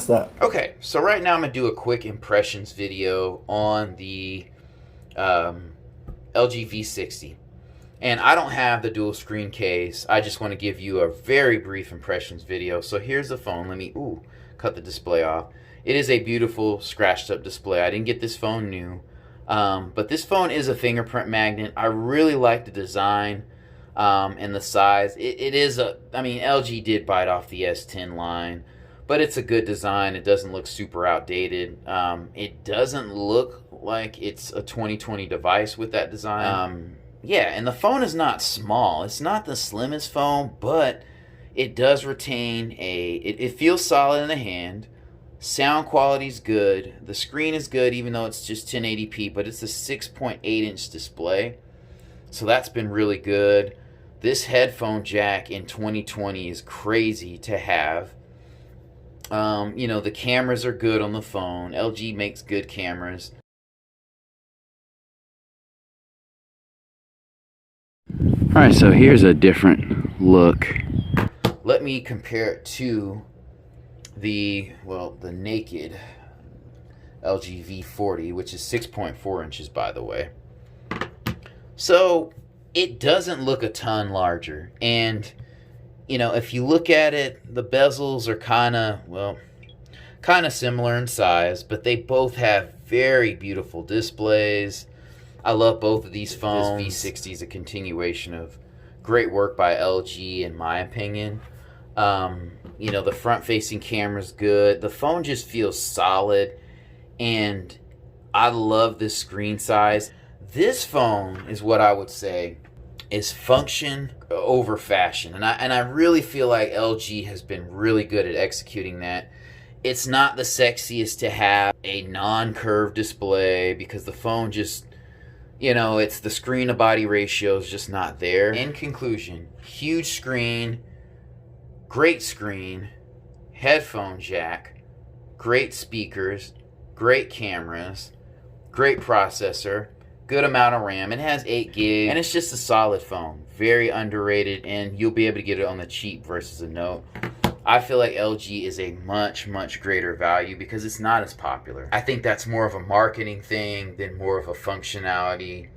What's that? Okay, so right now I'm going to do a quick impressions video on the LG V60. And I don't have the dual screen case. I just want to give you a very brief impressions video. So here's the phone. Let me cut the display off. It is a beautiful scratched up display. I didn't get this phone new. But this phone is a fingerprint magnet. I really like the design and the size. It is LG did bite off the S10 line, but it's a good design. It doesn't look super outdated. It doesn't look like it's a 2020 device with that design. Yeah, and the phone is not small. It's not the slimmest phone, but it does retain it feels solid in the hand. Sound quality is good. The screen is good, even though it's just 1080p, but it's a 6.8-inch display. So that's been really good. This headphone jack in 2020 is crazy to have. The cameras are good on the phone. LG makes good cameras. Alright, so here's a different look. Let me compare it to the naked LG V40, which is 6.4 inches, by the way. So it doesn't look a ton larger. And, if you look at it, the bezels are kind of similar in size, but they both have very beautiful displays. I love both of these phones. This V60 is a continuation of great work by LG, in my opinion. The front-facing camera's good. The phone just feels solid, and I love this screen size. This phone is what I would say is function over fashion, and I really feel like LG has been really good at executing that. It's not the sexiest to have a non-curved display because the phone just, it's the screen to body ratio is just not there. In conclusion, huge screen, great screen, headphone jack, great speakers, great cameras, great processor, good amount of RAM. It has 8 gigs, and it's just a solid phone. Very underrated, and you'll be able to get it on the cheap versus a Note. I feel like LG is a much, much greater value because it's not as popular. I think that's more of a marketing thing than more of a functionality,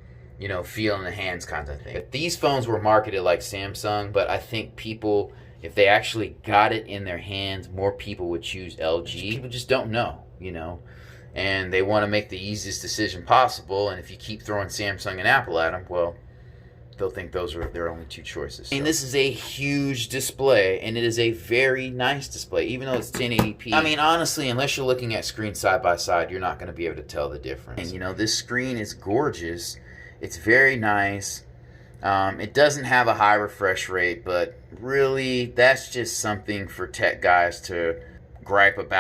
feel in the hands kind of thing. These phones were marketed like Samsung, but I think people, if they actually got it in their hands, more people would choose LG. People just don't know, and they want to make the easiest decision possible, and if you keep throwing Samsung and Apple at them, well, they'll think those are their only two choices. And this is a huge display, and it is a very nice display, even though it's 1080p. Honestly, unless you're looking at screens side by side, you're not going to be able to tell the difference. And this screen is gorgeous. It's very nice. It doesn't have a high refresh rate, but really, that's just something for tech guys to gripe about.